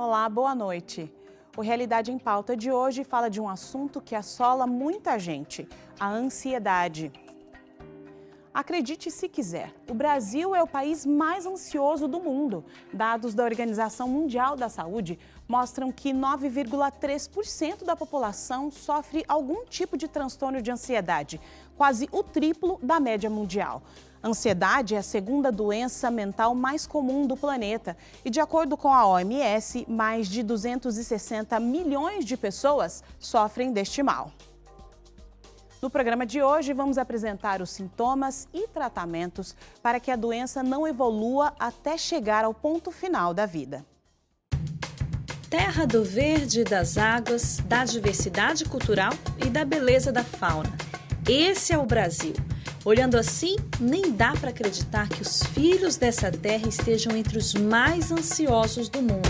Olá, boa noite. O Realidade em Pauta de hoje fala de um assunto que assola muita gente, a ansiedade. Acredite se quiser, o Brasil é o país mais ansioso do mundo. Dados da Organização Mundial da Saúde mostram que 9,3% da população sofre algum tipo de transtorno de ansiedade, quase o triplo da média mundial. Ansiedade é a segunda doença mental mais comum do planeta e, de acordo com a OMS, mais de 260 milhões de pessoas sofrem deste mal. No programa de hoje, vamos apresentar os sintomas e tratamentos para que a doença não evolua até chegar ao ponto final da vida. Terra do verde e das águas, da diversidade cultural e da beleza da fauna. Esse é o Brasil. Olhando assim, nem dá para acreditar que os filhos dessa terra estejam entre os mais ansiosos do mundo.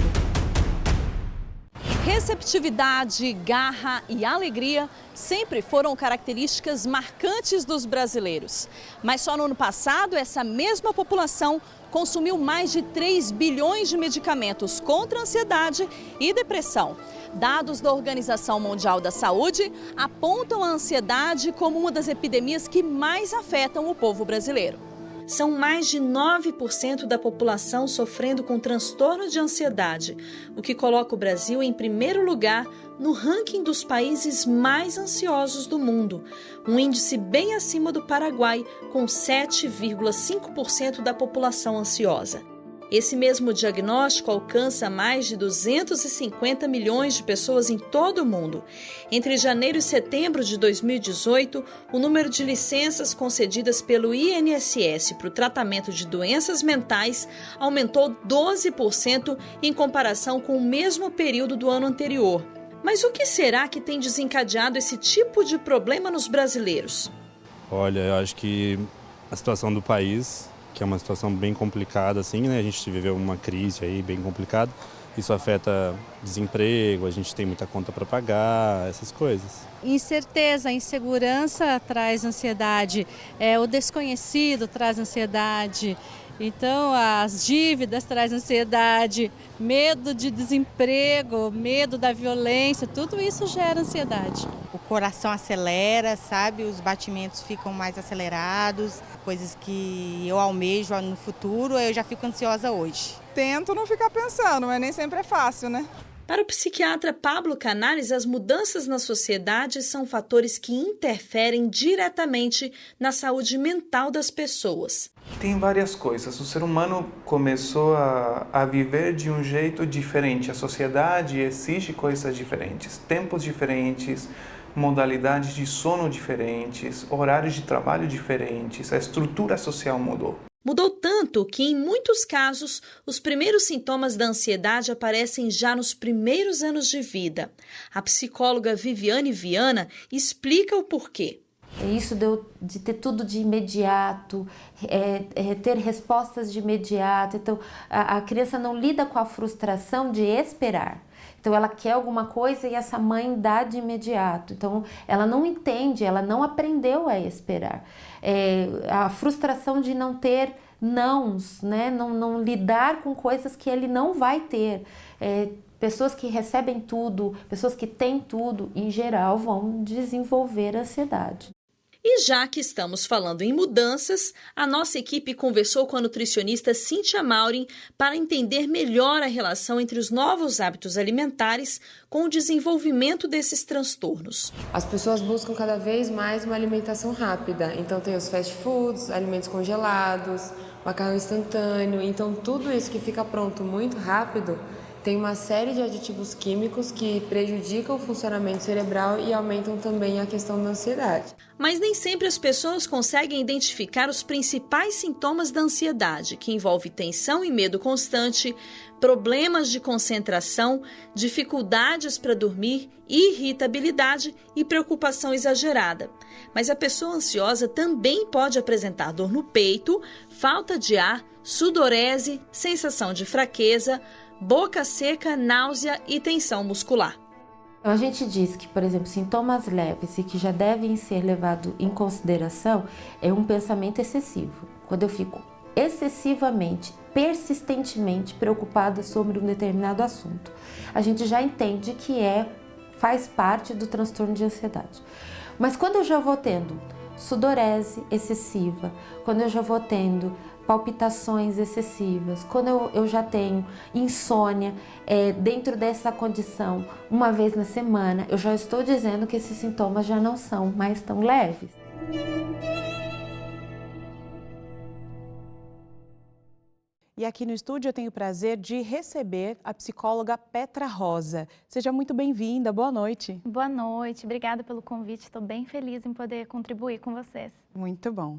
Receptividade, garra e alegria sempre foram características marcantes dos brasileiros. Mas só no ano passado, essa mesma população consumiu mais de 3 bilhões de medicamentos contra ansiedade e depressão. Dados da Organização Mundial da Saúde apontam a ansiedade como uma das epidemias que mais afetam o povo brasileiro. São mais de 9% da população sofrendo com transtorno de ansiedade, o que coloca o Brasil em primeiro lugar no ranking dos países mais ansiosos do mundo, um índice bem acima do Paraguai, com 7,5% da população ansiosa. Esse mesmo diagnóstico alcança mais de 250 milhões de pessoas em todo o mundo. Entre janeiro e setembro de 2018, o número de licenças concedidas pelo INSS para o tratamento de doenças mentais aumentou 12% em comparação com o mesmo período do ano anterior. Mas o que será que tem desencadeado esse tipo de problema nos brasileiros? Olha, eu acho que a situação do país, que é uma situação bem complicada, assim, né? A gente viveu uma crise aí bem complicada. Isso afeta desemprego, a gente tem muita conta para pagar, essas coisas. Incerteza, insegurança traz ansiedade, o desconhecido traz ansiedade. Então, as dívidas trazem ansiedade, medo de desemprego, medo da violência, tudo isso gera ansiedade. O coração acelera, sabe? Os batimentos ficam mais acelerados, coisas que eu almejo no futuro, eu já fico ansiosa hoje. Tento não ficar pensando, mas nem sempre é fácil, né? Para o psiquiatra Pablo Canales, as mudanças na sociedade são fatores que interferem diretamente na saúde mental das pessoas. Tem várias coisas. O ser humano começou a viver de um jeito diferente. A sociedade exige coisas diferentes, tempos diferentes, modalidades de sono diferentes, horários de trabalho diferentes. A estrutura social mudou. Mudou tanto que, em muitos casos, os primeiros sintomas da ansiedade aparecem já nos primeiros anos de vida. A psicóloga Viviane Viana explica o porquê. Isso de ter tudo de imediato, ter respostas de imediato. Então, a criança não lida com a frustração de esperar. Então, ela quer alguma coisa e essa mãe dá de imediato. Então, ela não entende, ela não aprendeu a esperar. A frustração de não ter nãos, né? Não lidar com coisas que ele não vai ter. Pessoas que recebem tudo, pessoas que têm tudo, em geral, vão desenvolver ansiedade. E já que estamos falando em mudanças, a nossa equipe conversou com a nutricionista Cíntia Maurin para entender melhor a relação entre os novos hábitos alimentares com o desenvolvimento desses transtornos. As pessoas buscam cada vez mais uma alimentação rápida, então tem os fast foods, alimentos congelados, macarrão instantâneo, então tudo isso que fica pronto muito rápido tem uma série de aditivos químicos que prejudicam o funcionamento cerebral e aumentam também a questão da ansiedade. Mas nem sempre as pessoas conseguem identificar os principais sintomas da ansiedade, que envolve tensão e medo constante, problemas de concentração, dificuldades para dormir, irritabilidade e preocupação exagerada. Mas a pessoa ansiosa também pode apresentar dor no peito, falta de ar, sudorese, sensação de fraqueza, boca seca, náusea e tensão muscular. A gente diz que, por exemplo, sintomas leves e que já devem ser levados em consideração é um pensamento excessivo. Quando eu fico excessivamente persistentemente preocupada sobre um determinado assunto, a gente já entende que faz parte do transtorno de ansiedade. Mas quando eu já vou tendo sudorese excessiva, quando eu já vou tendo palpitações excessivas, quando eu já tenho insônia, dentro dessa condição, uma vez na semana, eu já estou dizendo que esses sintomas já não são mais tão leves. E aqui no estúdio eu tenho o prazer de receber a psicóloga Petra Rosa. Seja muito bem-vinda, boa noite. Boa noite, obrigada pelo convite, estou bem feliz em poder contribuir com vocês. Muito bom.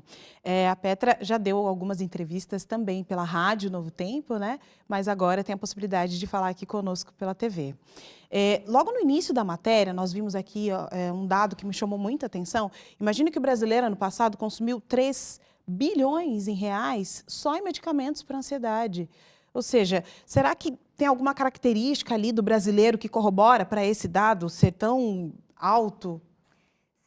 A Petra já deu algumas entrevistas também pela Rádio Novo Tempo, né? Mas agora tem a possibilidade de falar aqui conosco pela TV. Logo no início da matéria, nós vimos aqui um dado que me chamou muita atenção. Imagina que o brasileiro, ano passado, consumiu 3 bilhões em reais só em medicamentos para ansiedade. Ou seja, será que tem alguma característica ali do brasileiro que corrobora para esse dado ser tão alto?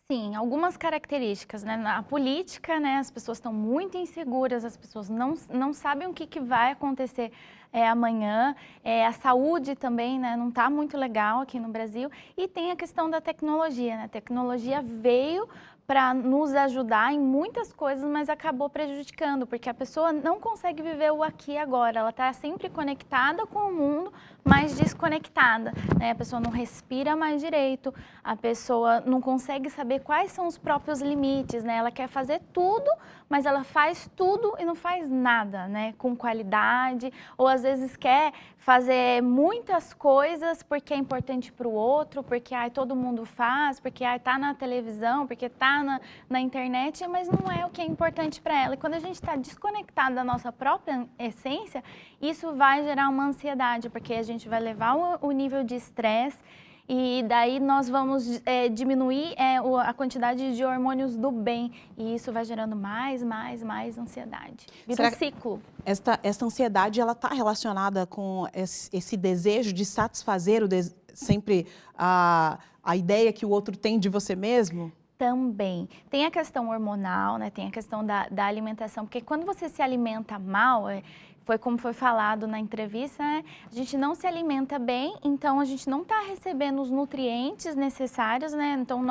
Sim, algumas características, né? Na política, né, as pessoas estão muito inseguras, as pessoas não sabem o que vai acontecer amanhã. A saúde também, né, não está muito legal aqui no Brasil. E tem a questão da tecnologia, né? A tecnologia veio para nos ajudar em muitas coisas, mas acabou prejudicando, porque a pessoa não consegue viver o aqui e agora, ela está sempre conectada com o mundo, mas desconectada, né? A pessoa não respira mais direito, a pessoa não consegue saber quais são os próprios limites, né? Ela quer fazer tudo, mas ela faz tudo e não faz nada, né? Com qualidade, ou às vezes quer fazer muitas coisas porque é importante para o outro, porque todo mundo faz, porque está na televisão, porque está na internet, mas não é o que é importante para ela. E quando a gente está desconectado da nossa própria essência, isso vai gerar uma ansiedade, porque a gente vai levar o nível de estresse e daí nós vamos diminuir a quantidade de hormônios do bem e isso vai gerando mais ansiedade. Vira um ciclo. Esta ansiedade, ela está relacionada com esse desejo de satisfazer sempre a ideia que o outro tem de você mesmo? Também. Tem a questão hormonal, né? Tem a questão da alimentação, porque quando você se alimenta mal, foi como foi falado na entrevista, né? A gente não se alimenta bem, então a gente não está recebendo os nutrientes necessários, né? Então o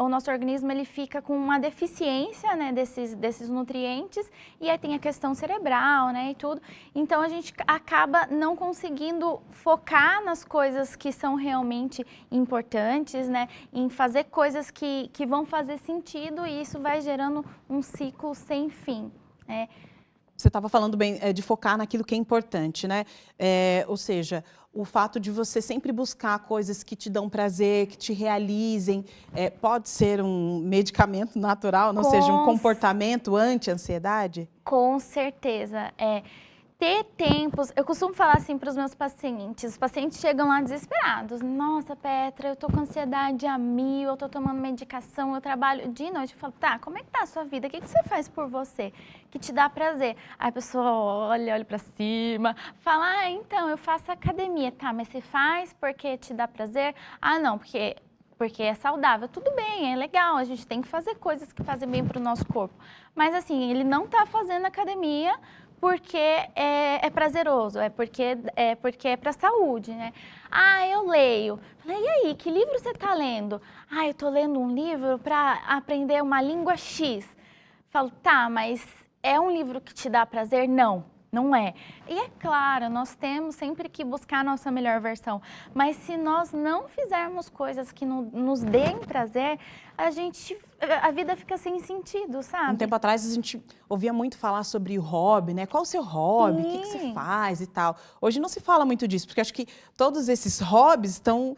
nosso organismo ele fica com uma deficiência, né, desses nutrientes, e aí tem a questão cerebral, né, e tudo. Então a gente acaba não conseguindo focar nas coisas que são realmente importantes, né, em fazer coisas que vão fazer sentido, e isso vai gerando um ciclo sem fim, né? Você estava falando bem de focar naquilo que é importante, né? Ou seja, o fato de você sempre buscar coisas que te dão prazer, que te realizem, pode ser um medicamento natural, não seja um comportamento anti-ansiedade? Com certeza. Ter tempos, eu costumo falar assim para os meus pacientes, os pacientes chegam lá desesperados. Nossa, Petra, eu tô com ansiedade a 1000, eu tô tomando medicação, eu trabalho de noite. Eu falo, tá, como é que tá a sua vida? O que você faz por você que te dá prazer? Aí a pessoa olha para cima, fala, então, eu faço academia. Tá, mas você faz porque te dá prazer? Ah, não, porque é saudável. Tudo bem, é legal, a gente tem que fazer coisas que fazem bem para o nosso corpo. Mas assim, ele não tá fazendo academia porque é prazeroso, porque é para a saúde, né? Ah, eu leio. Falei, e aí, que livro você está lendo? Ah, eu estou lendo um livro para aprender uma língua X. Falo, tá, mas é um livro que te dá prazer? Não, não é. E é claro, nós temos sempre que buscar a nossa melhor versão, mas se nós não fizermos coisas que nos deem prazer, a vida fica sem sentido, sabe? Um tempo atrás a gente ouvia muito falar sobre o hobby, né? Qual o seu hobby? O que você faz e tal. Hoje não se fala muito disso, porque acho que todos esses hobbies estão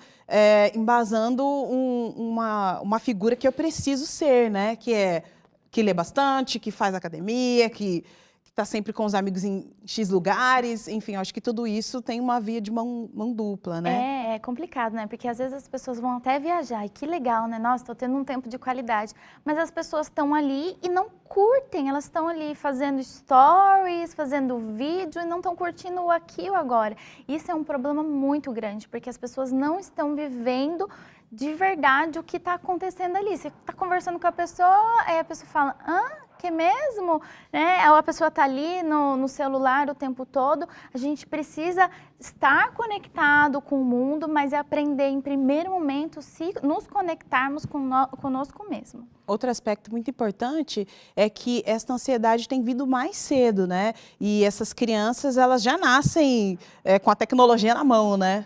embasando uma figura que eu preciso ser, né? Que lê bastante, que faz academia, que está sempre com os amigos em X lugares, enfim, acho que tudo isso tem uma via de mão dupla, né? É complicado, né? Porque às vezes as pessoas vão até viajar, e que legal, né? Nossa, estou tendo um tempo de qualidade. Mas as pessoas estão ali e não curtem, elas estão ali fazendo stories, fazendo vídeo e não estão curtindo o aqui e o agora. Isso é um problema muito grande, porque as pessoas não estão vivendo de verdade o que está acontecendo ali. Você está conversando com a pessoa, aí a pessoa fala, Porque mesmo, né, a pessoa está ali no celular o tempo todo, a gente precisa estar conectado com o mundo, mas é aprender em primeiro momento se nos conectarmos conosco mesmo. Outro aspecto muito importante é que essa ansiedade tem vindo mais cedo, né? E essas crianças, elas já nascem com a tecnologia na mão, né?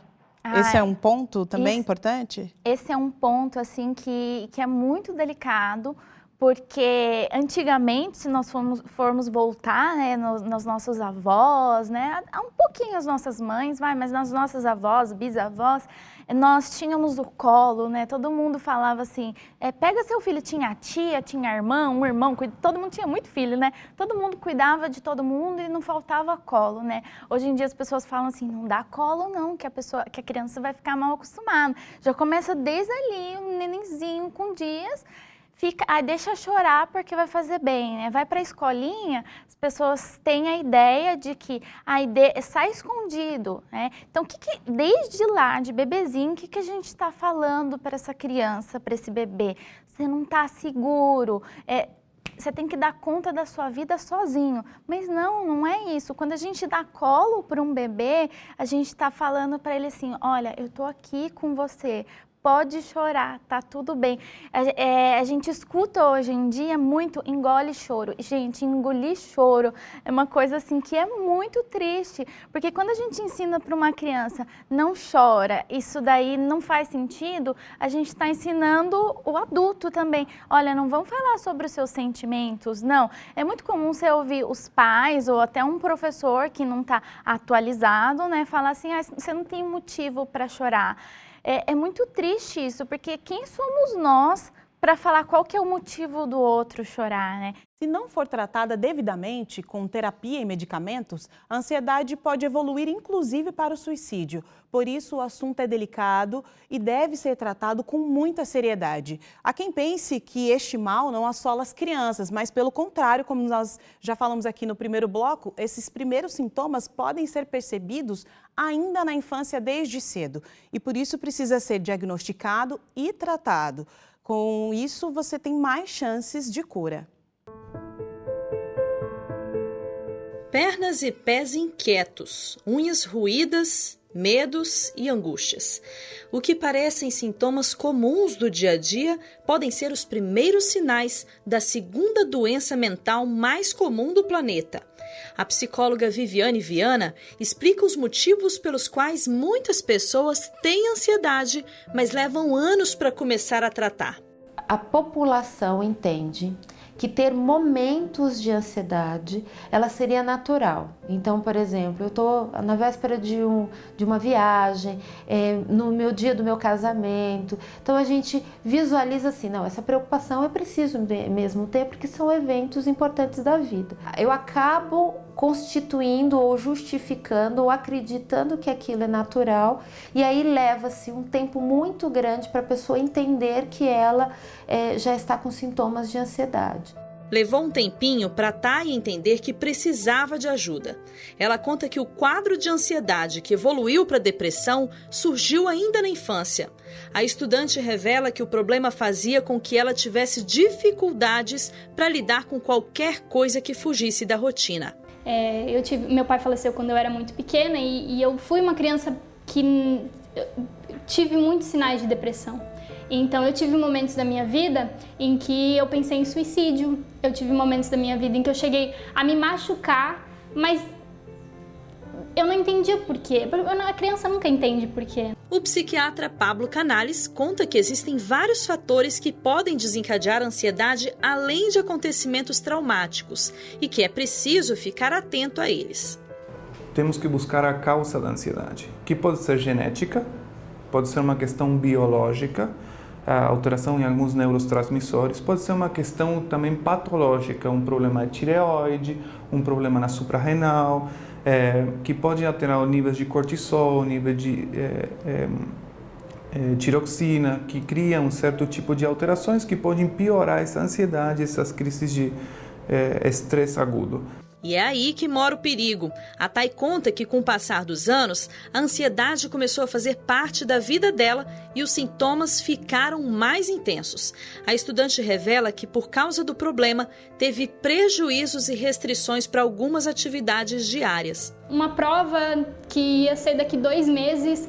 Esse é um ponto também importante? Esse é um ponto, assim, que é muito delicado, porque antigamente, se nós formos voltar, né, nos nossos avós, né, um pouquinho as nossas mães, mas nas nossas avós, bisavós, nós tínhamos o colo, né, todo mundo falava assim, pega seu filho, tinha a tia, tinha a irmã, um irmão, todo mundo tinha muito filho, né, todo mundo cuidava de todo mundo e não faltava colo, né. Hoje em dia as pessoas falam assim, não dá colo não, que a criança vai ficar mal acostumada, já começa desde ali, um nenenzinho com dias, deixa chorar porque vai fazer bem, né? Vai para a escolinha, as pessoas têm a ideia de que sai escondido, né? Então, desde lá, de bebezinho, o que a gente está falando para essa criança, para esse bebê? Você não está seguro, você tem que dar conta da sua vida sozinho. Mas não é isso. Quando a gente dá colo para um bebê, a gente está falando para ele assim, olha, eu estou aqui com você. Pode chorar, tá tudo bem. A gente escuta hoje em dia muito engole choro. Gente, engolir choro é uma coisa assim que é muito triste, porque quando a gente ensina para uma criança não chora, isso daí não faz sentido, a gente está ensinando o adulto também. Olha, não vamos falar sobre os seus sentimentos, não. É muito comum você ouvir os pais ou até um professor que não está atualizado, né, falar assim, você não tem motivo para chorar. É muito triste isso, porque quem somos nós para falar qual que é o motivo do outro chorar, né? Se não for tratada devidamente, com terapia e medicamentos, a ansiedade pode evoluir inclusive para o suicídio. Por isso, o assunto é delicado e deve ser tratado com muita seriedade. Há quem pense que este mal não assola as crianças, mas pelo contrário, como nós já falamos aqui no primeiro bloco, esses primeiros sintomas podem ser percebidos ainda na infância desde cedo. E por isso precisa ser diagnosticado e tratado. Com isso, você tem mais chances de cura. Pernas e pés inquietos, unhas roídas, medos e angústias. O que parecem sintomas comuns do dia a dia podem ser os primeiros sinais da segunda doença mental mais comum do planeta. A psicóloga Viviane Viana explica os motivos pelos quais muitas pessoas têm ansiedade, mas levam anos para começar a tratar. A população entende que ter momentos de ansiedade, ela seria natural. Então, por exemplo, eu estou na véspera de uma viagem, no meu dia do meu casamento. Então, a gente visualiza assim, não, essa preocupação é preciso mesmo ter, porque são eventos importantes da vida. Eu acabo constituindo ou justificando ou acreditando que aquilo é natural, e aí leva-se um tempo muito grande para a pessoa entender que ela já está com sintomas de ansiedade. Levou um tempinho para Thay entender que precisava de ajuda. Ela conta que o quadro de ansiedade que evoluiu para depressão surgiu ainda na infância. A estudante revela que o problema fazia com que ela tivesse dificuldades para lidar com qualquer coisa que fugisse da rotina. Meu pai faleceu quando eu era muito pequena e eu fui uma criança que tive muitos sinais de depressão. Então eu tive momentos da minha vida em que eu pensei em suicídio, eu tive momentos da minha vida em que eu cheguei a me machucar, mas eu não entendia por quê. A criança nunca entende por quê. O psiquiatra Pablo Canales conta que existem vários fatores que podem desencadear a ansiedade além de acontecimentos traumáticos e que é preciso ficar atento a eles. Temos que buscar a causa da ansiedade, que pode ser genética, pode ser uma questão biológica, a alteração em alguns neurotransmissores, pode ser uma questão também patológica, um problema de tireoide, um problema na suprarrenal, que pode alterar o nível de cortisol, o nível de tiroxina, que cria um certo tipo de alterações que podem piorar essa ansiedade, essas crises de estresse agudo. E é aí que mora o perigo. A Thay conta que, com o passar dos anos, a ansiedade começou a fazer parte da vida dela e os sintomas ficaram mais intensos. A estudante revela que, por causa do problema, teve prejuízos e restrições para algumas atividades diárias. Uma prova que ia ser daqui 2 meses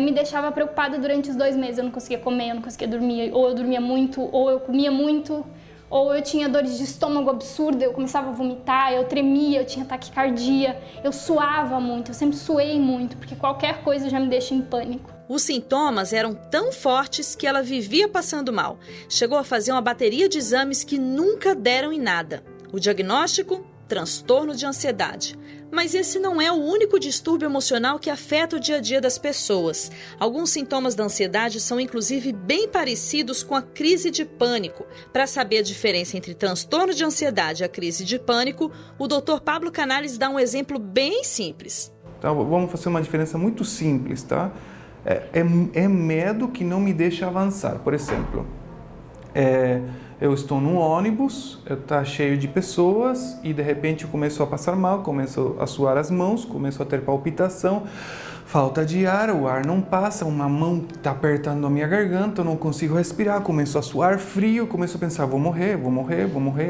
me deixava preocupada durante os 2 meses. Eu não conseguia comer, eu não conseguia dormir, ou eu dormia muito, ou eu comia muito. Ou eu tinha dores de estômago absurda, eu começava a vomitar, eu tremia, eu tinha taquicardia, eu suava muito, eu sempre suei muito, porque qualquer coisa já me deixa em pânico. Os sintomas eram tão fortes que ela vivia passando mal. Chegou a fazer uma bateria de exames que nunca deram em nada. O diagnóstico? Transtorno de ansiedade. Mas esse não é o único distúrbio emocional que afeta o dia a dia das pessoas. Alguns sintomas da ansiedade são inclusive bem parecidos com a crise de pânico. Para saber a diferença entre transtorno de ansiedade e a crise de pânico, o Dr. Pablo Canales dá um exemplo bem simples. Então, vamos fazer uma diferença muito simples, tá? É medo que não me deixa avançar. Por exemplo, eu estou num ônibus, está cheio de pessoas e de repente eu começo a passar mal, começo a suar as mãos, começo a ter palpitação, falta de ar, o ar não passa, uma mão está apertando a minha garganta, eu não consigo respirar, começo a suar frio, começo a pensar, vou morrer,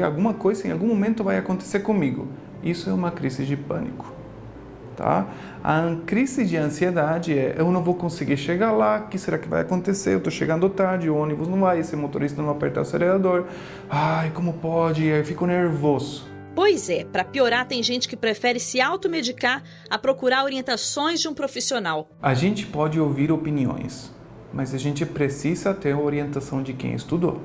alguma coisa em algum momento vai acontecer comigo. Isso é uma crise de pânico. Tá? A crise de ansiedade eu não vou conseguir chegar lá, o que será que vai acontecer? Eu estou chegando tarde, o ônibus não vai, esse motorista não aperta o acelerador. Ai, como pode? Eu fico nervoso. Pois é, para piorar tem gente que prefere se automedicar a procurar orientações de um profissional. A gente pode ouvir opiniões, mas a gente precisa ter a orientação de quem estudou.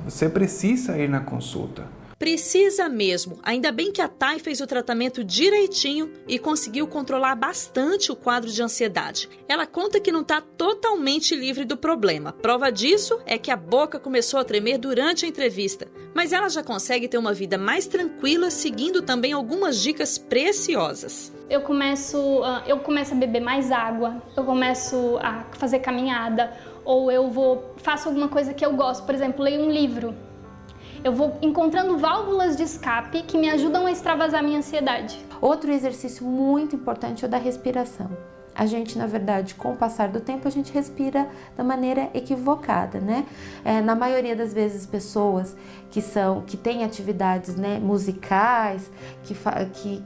Você precisa ir na consulta. Precisa mesmo. Ainda bem que a Thay fez o tratamento direitinho e conseguiu controlar bastante o quadro de ansiedade. Ela conta que não está totalmente livre do problema. Prova disso é que a boca começou a tremer durante a entrevista. Mas ela já consegue ter uma vida mais tranquila, seguindo também algumas dicas preciosas. Eu começo a beber mais água, eu começo a fazer caminhada, ou faço alguma coisa que eu gosto, por exemplo, leio um livro. Eu vou encontrando válvulas de escape que me ajudam a extravasar minha ansiedade. Outro exercício muito importante é o da respiração. A gente, na verdade, com o passar do tempo, a gente respira da maneira equivocada, né? Na maioria das vezes, pessoas que têm atividades, né, musicais,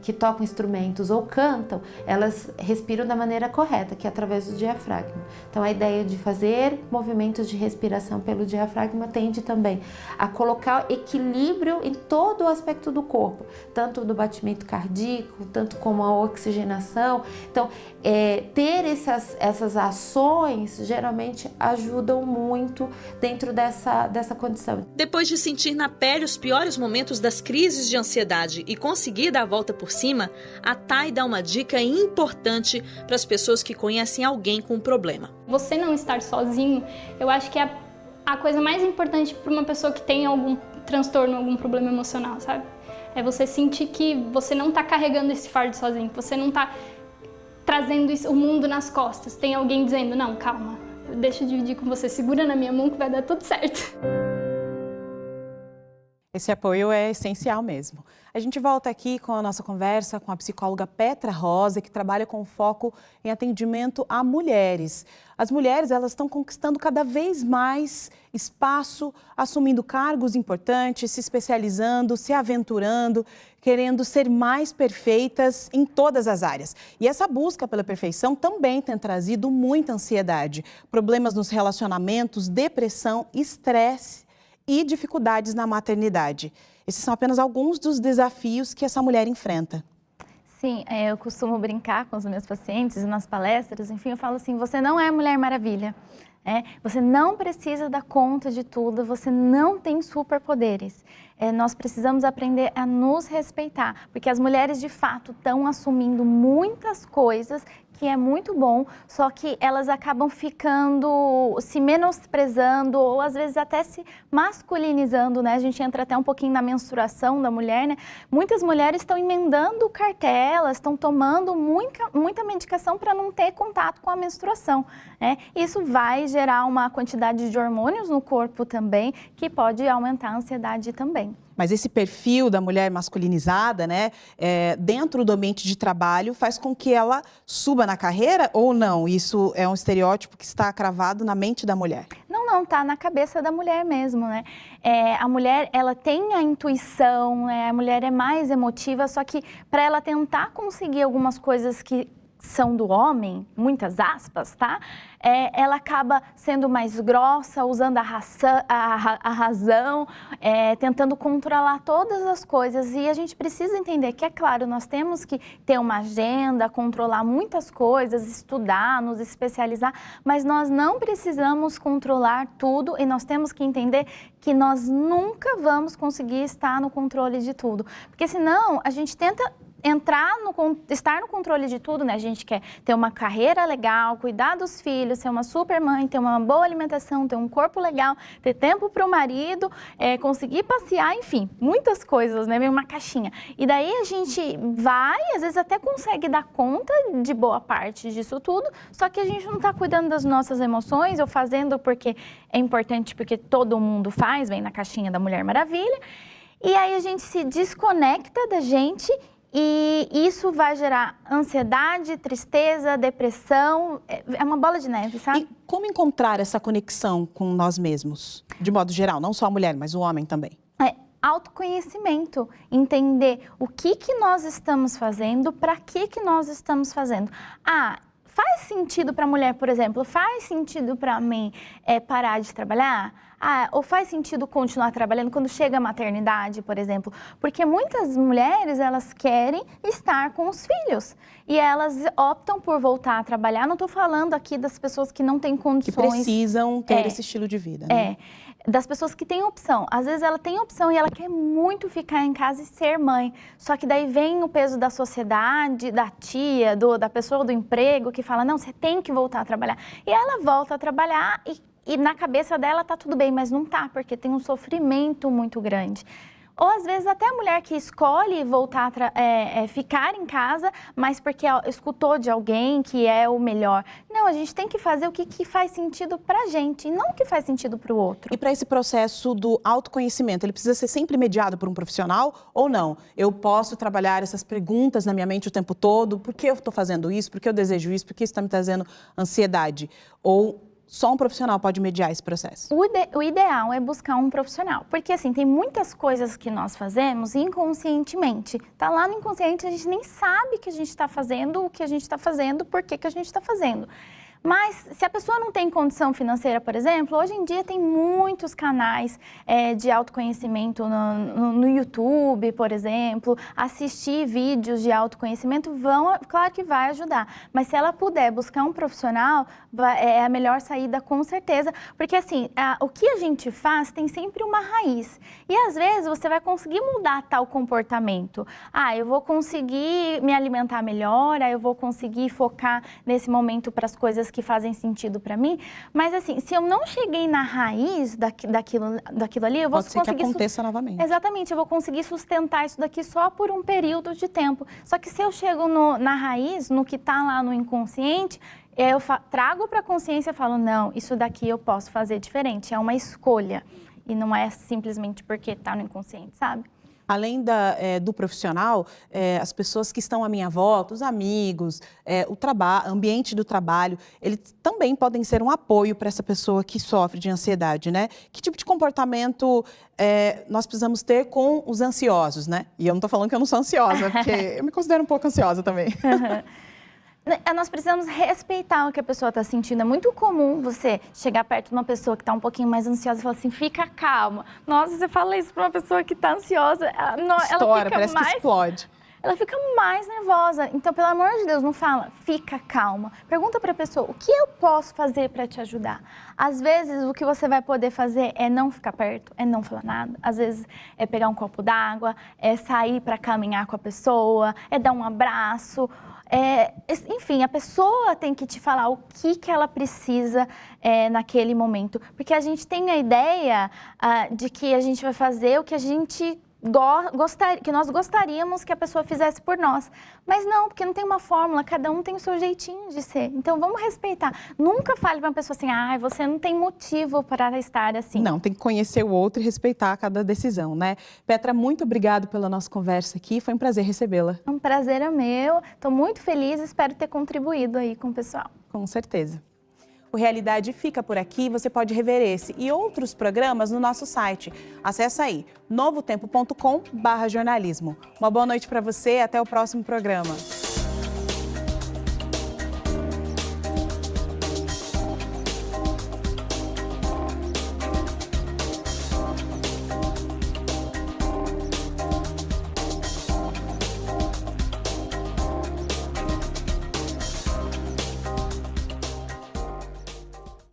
que tocam instrumentos ou cantam, elas respiram da maneira correta, que é através do diafragma. Então, a ideia de fazer movimentos de respiração pelo diafragma tende também a colocar equilíbrio em todo o aspecto do corpo, tanto do batimento cardíaco, tanto como a oxigenação. Então, ter essas ações geralmente ajudam muito dentro dessa condição. Depois de sentir na pele os piores momentos das crises de ansiedade e conseguir dar a volta por cima, a Thay dá uma dica importante para as pessoas que conhecem alguém com um problema. Você não estar sozinho, eu acho que é a coisa mais importante para uma pessoa que tem algum transtorno, algum problema emocional, sabe? É você sentir que você não está carregando esse fardo sozinho, que você não está trazendo o mundo nas costas. Tem alguém dizendo, não, calma, deixa eu dividir com você, segura na minha mão que vai dar tudo certo. Esse apoio é essencial mesmo. A gente volta aqui com a nossa conversa com a psicóloga Petra Rosa, que trabalha com foco em atendimento a mulheres. As mulheres, elas estão conquistando cada vez mais espaço, assumindo cargos importantes, se especializando, se aventurando, querendo ser mais perfeitas em todas as áreas. E essa busca pela perfeição também tem trazido muita ansiedade, problemas nos relacionamentos, depressão, estresse e dificuldades na maternidade. Esses são apenas alguns dos desafios que essa mulher enfrenta. Sim, eu costumo brincar com os meus pacientes nas palestras, enfim, eu falo assim, você não é Mulher Maravilha. Você não precisa dar conta de tudo, você não tem superpoderes. Nós precisamos aprender a nos respeitar, porque as mulheres de fato estão assumindo muitas coisas que é muito bom, só que elas acabam ficando, se menosprezando ou às vezes até se masculinizando, né? A gente entra até um pouquinho na menstruação da mulher, né? Muitas mulheres estão emendando cartelas, estão tomando muita medicação para não ter contato com a menstruação, né? Isso vai gerar uma quantidade de hormônios no corpo também, que pode aumentar a ansiedade também. Mas esse perfil da mulher masculinizada, né, dentro do ambiente de trabalho, faz com que ela suba na carreira ou não? Isso é um estereótipo que está cravado na mente da mulher? Não, tá na cabeça da mulher mesmo, né? A mulher, ela tem a intuição, né? A mulher é mais emotiva, só que para ela tentar conseguir algumas coisas que são do homem, muitas aspas, tá? Ela acaba sendo mais grossa, usando a razão, tentando controlar todas as coisas. E a gente precisa entender que, é claro, nós temos que ter uma agenda, controlar muitas coisas, estudar, nos especializar, mas nós não precisamos controlar tudo e nós temos que entender que nós nunca vamos conseguir estar no controle de tudo. Porque senão a gente tenta estar no controle de tudo, né? A gente quer ter uma carreira legal, cuidar dos filhos, ser uma super mãe, ter uma boa alimentação, ter um corpo legal, ter tempo para o marido, conseguir passear, enfim, muitas coisas, né? Meio uma caixinha. E daí a gente vai, às vezes até consegue dar conta de boa parte disso tudo, só que a gente não está cuidando das nossas emoções ou fazendo porque é importante, porque todo mundo faz, vem na caixinha da Mulher Maravilha. E aí a gente se desconecta da gente. E isso vai gerar ansiedade, tristeza, depressão, é uma bola de neve, sabe? E como encontrar essa conexão com nós mesmos? De modo geral, não só a mulher, mas o homem também. Autoconhecimento, entender o que nós estamos fazendo, para que nós estamos fazendo. Faz sentido para a mulher, por exemplo, faz sentido para mim parar de trabalhar? Ou faz sentido continuar trabalhando quando chega a maternidade, por exemplo? Porque muitas mulheres, elas querem estar com os filhos e elas optam por voltar a trabalhar. Não estou falando aqui das pessoas que não têm condições. Que precisam ter esse estilo de vida, né? Das pessoas que têm opção. Às vezes ela tem opção e ela quer muito ficar em casa e ser mãe. Só que daí vem o peso da sociedade, da tia, da pessoa do emprego que fala, não, você tem que voltar a trabalhar. E ela volta a trabalhar e na cabeça dela tá tudo bem, mas não tá, porque tem um sofrimento muito grande. Ou às vezes até a mulher que escolhe voltar ficar em casa, mas porque escutou de alguém que é o melhor. Não, a gente tem que fazer o que faz sentido pra gente e não o que faz sentido pro outro. E para esse processo do autoconhecimento, ele precisa ser sempre mediado por um profissional ou não? Eu posso trabalhar essas perguntas na minha mente o tempo todo, por que eu estou fazendo isso, por que eu desejo isso, por que isso está me trazendo ansiedade? Ou só um profissional pode mediar esse processo? O ideal é buscar um profissional, porque assim, tem muitas coisas que nós fazemos inconscientemente. Tá lá no inconsciente, a gente nem sabe que a gente está fazendo, o que a gente está fazendo, por que a gente está fazendo. Mas se a pessoa não tem condição financeira, por exemplo, hoje em dia tem muitos canais de autoconhecimento no YouTube, por exemplo. Assistir vídeos de autoconhecimento claro que vai ajudar. Mas se ela puder buscar um profissional, é a melhor saída com certeza. Porque assim, o que a gente faz tem sempre uma raiz. E às vezes você vai conseguir mudar tal comportamento. Eu vou conseguir me alimentar melhor, eu vou conseguir focar nesse momento para as coisas que fazem sentido para mim, mas assim, se eu não cheguei na raiz daquilo ali, eu vou conseguir... Pode ser que aconteça novamente. Exatamente, eu vou conseguir sustentar isso daqui só por um período de tempo. Só que se eu chego na raiz, no que está lá no inconsciente, eu trago para a consciência e falo, não, isso daqui eu posso fazer diferente, é uma escolha. E não é simplesmente porque está no inconsciente, sabe? Além do profissional, as pessoas que estão à minha volta, os amigos, o ambiente do trabalho, eles também podem ser um apoio para essa pessoa que sofre de ansiedade, né? Que tipo de comportamento nós precisamos ter com os ansiosos, né? E eu não estou falando que eu não sou ansiosa, porque eu me considero um pouco ansiosa também. Nós precisamos respeitar o que a pessoa está sentindo. É muito comum você chegar perto de uma pessoa que está um pouquinho mais ansiosa e falar assim, fica calma. Nossa, você fala isso para uma pessoa que está ansiosa, Estoura, parece que explode. Ela fica mais nervosa. Então, pelo amor de Deus, não fala, fica calma. Pergunta para a pessoa, o que eu posso fazer para te ajudar? Às vezes, o que você vai poder fazer é não ficar perto, é não falar nada. Às vezes, é pegar um copo d'água, é sair para caminhar com a pessoa, é dar um abraço. Enfim, a pessoa tem que te falar o que ela precisa naquele momento. Porque a gente tem a ideia de que a gente vai fazer o que a gente que nós gostaríamos que a pessoa fizesse por nós. Mas não, porque não tem uma fórmula, cada um tem o seu jeitinho de ser. Então vamos respeitar. Nunca fale para uma pessoa assim, você não tem motivo para estar assim. Não, tem que conhecer o outro e respeitar cada decisão, né? Petra, muito obrigado pela nossa conversa aqui, foi um prazer recebê-la. Um prazer é meu, estou muito feliz, espero ter contribuído aí com o pessoal. Com certeza. O Realidade fica por aqui, você pode rever esse e outros programas no nosso site. Acesse aí, novotempo.com/jornalismo. Uma boa noite para você e até o próximo programa.